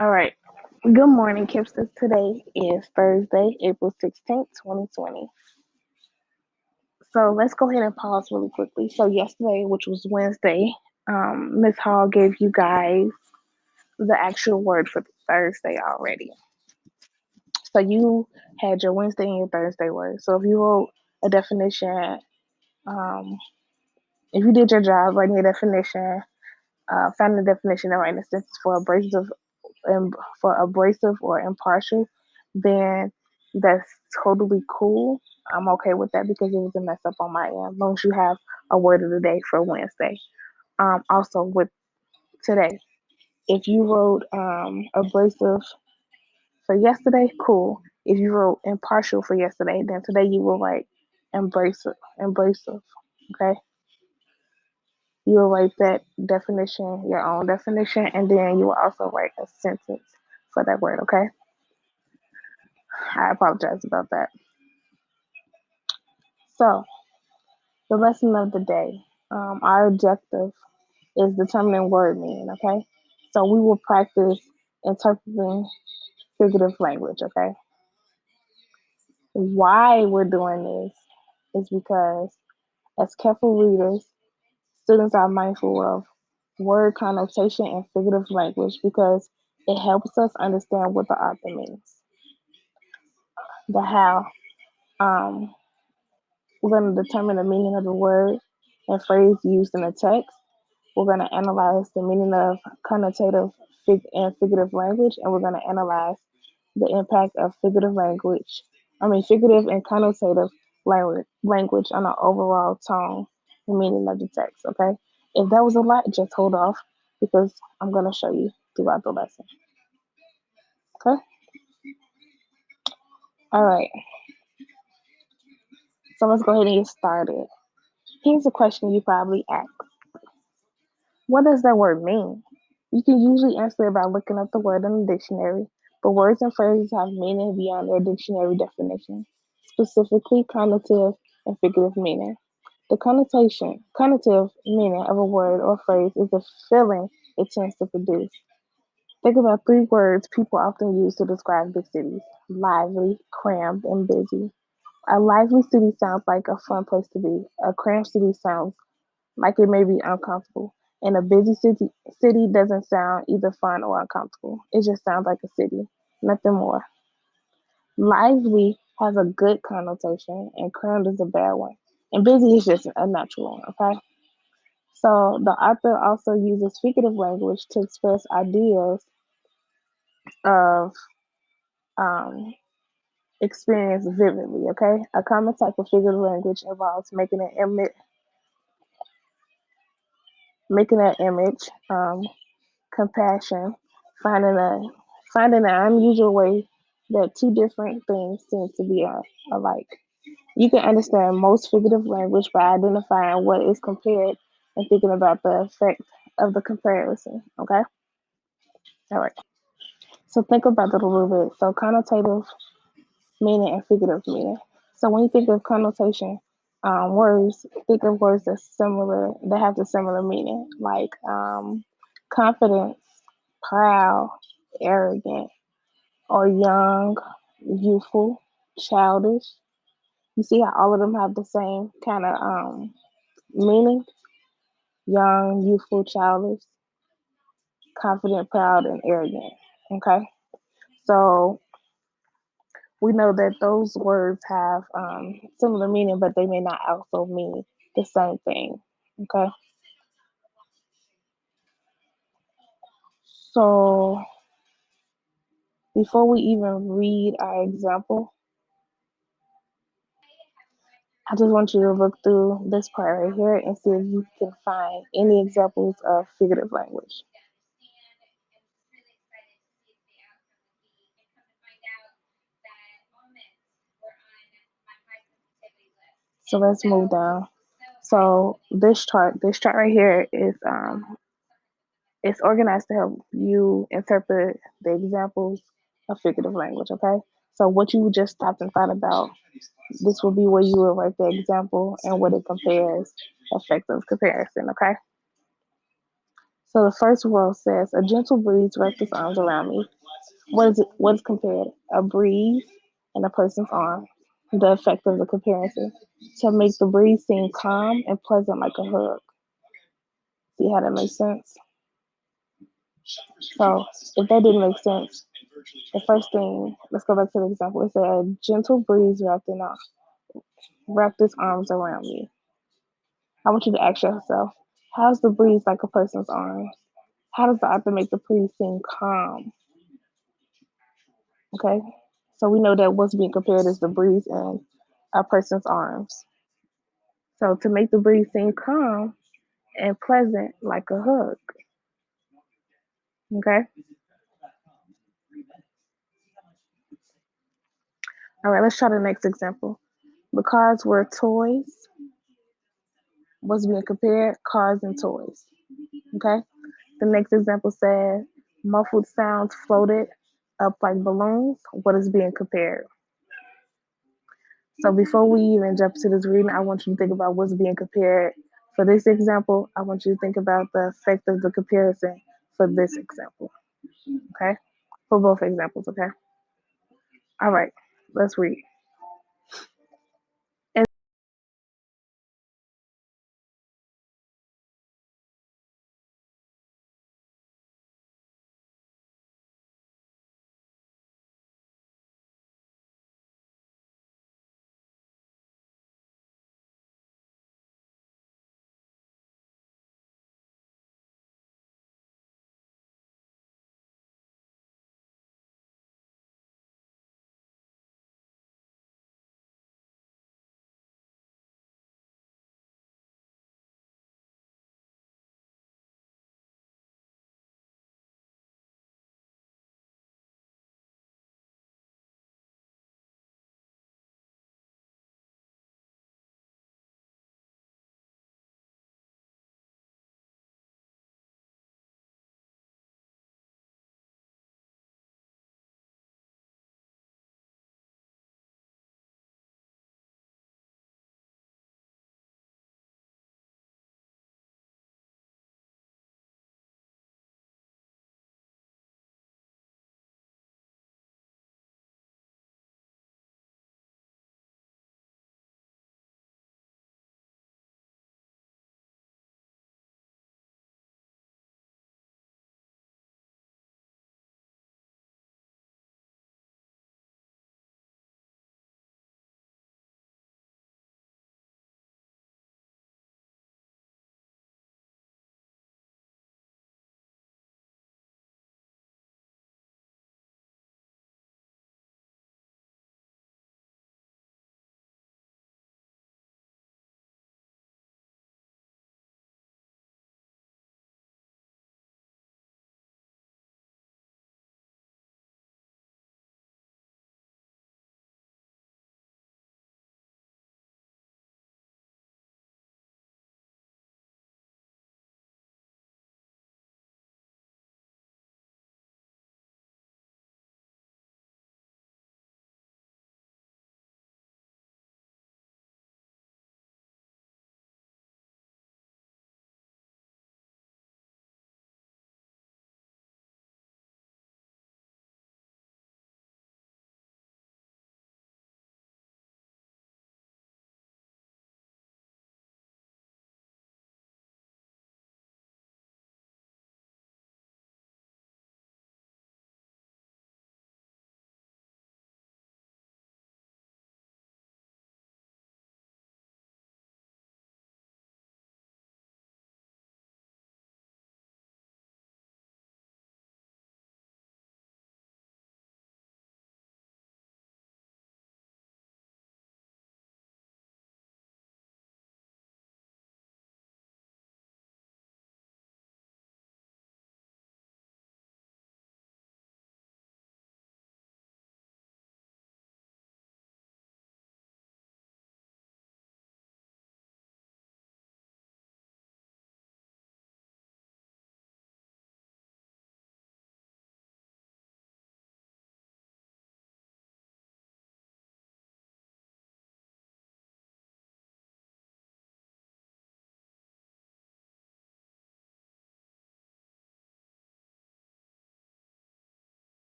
All right. Good morning, Kipsters. Today is Thursday, April 16th, 2020. So let's go ahead and pause really quickly. So yesterday, which was Wednesday, Miss Hall gave you guys the actual word for Thursday already. So you had your Wednesday and your Thursday word. So if you wrote a definition, um, if you did your job writing a definition, found the definition and writing a sentence for abrasive or impartial, then that's totally cool. I'm okay with that because it was a mess up on my end. As long as you have a word of the day for Wednesday. Also with today, if you wrote abrasive for yesterday, cool. If you wrote impartial for yesterday, then today you will write embracive. Okay, you will write that definition, your own definition, and then you will also write a sentence for that word. Okay, I apologize about that. So the lesson of the day. Our objective is determining word meaning, okay? So we will practice interpreting figurative language, okay? Why we're doing this is because as careful readers, students are mindful of word connotation and figurative language because it helps us understand what the author means. The how. Um, we're going to determine the meaning of the word and phrase used in the text. We're going to analyze the meaning of connotative and figurative language, and we're going to analyze the impact of figurative and connotative language on the overall tone and meaning of the text. Okay, if that was a lot, just hold off because I'm going to show you throughout the lesson. Okay, all right. So let's go ahead and get started. Here's a question you probably ask: what does that word mean? You can usually answer it by looking up the word in the dictionary, but words and phrases have meaning beyond their dictionary definition, specifically connotative and figurative meaning. The connotative meaning of a word or phrase is the feeling it tends to produce. Think about three words people often use to describe big cities: lively, crammed, and busy. A lively city sounds like a fun place to be. A crammed city sounds like it may be uncomfortable. And a busy city doesn't sound either fun or uncomfortable. It just sounds like a city, nothing more. Lively has a good connotation, and crammed is a bad one. And busy is just a natural one, okay? So the author also uses figurative language to express ideas of um, experience vividly, okay? A common type of figurative language involves making an image, compassion, finding a finding an unusual way that two different things seem to be alike. You can understand most figurative language by identifying what is compared and thinking about the effect of the comparison. Okay? All right. So think about that a little bit. So connotative meaning and figurative meaning. So when you think of connotation, words, think of words that have the similar meaning, like confidence, proud, arrogant, or young, youthful, childish. You see how all of them have the same kind of meaning: young, youthful, childish, confident, proud, and arrogant. Okay, so we know that those words have similar meaning, but they may not also mean the same thing. Okay, so before we even read our example, I just want you to look through this part right here and see if you can find any examples of figurative language. So let's move down. So this chart right here is it's organized to help you interpret the examples of figurative language. Okay. So what you just stopped and thought about, this will be where you will write the example and what it compares, effective comparison. Okay. So the first row says, a gentle breeze wraps its arms around me. What is it? What is compared? A breeze and a person's arm. The effect of the comparison to make the breeze seem calm and pleasant like a hug. See how that makes sense? So if that didn't make sense, the first thing, let's go back to the example. It said a gentle breeze wrapped its arms around me. I want you to ask yourself, how's the breeze like a person's arms? How does the author make the breeze seem calm? Okay, so we know that what's being compared is the breeze and a person's arms. So to make the breeze seem calm and pleasant like a hug. Okay, all right, let's try the next example. The cars were toys. What's being compared? Cars and toys. Okay, the next example says muffled sounds floated up like balloons. What is being compared? So before we even jump to this reading, I want you to think about what's being compared. For this example, I want you to think about the effect of the comparison for this example. Okay? For both examples, okay? All right, let's read.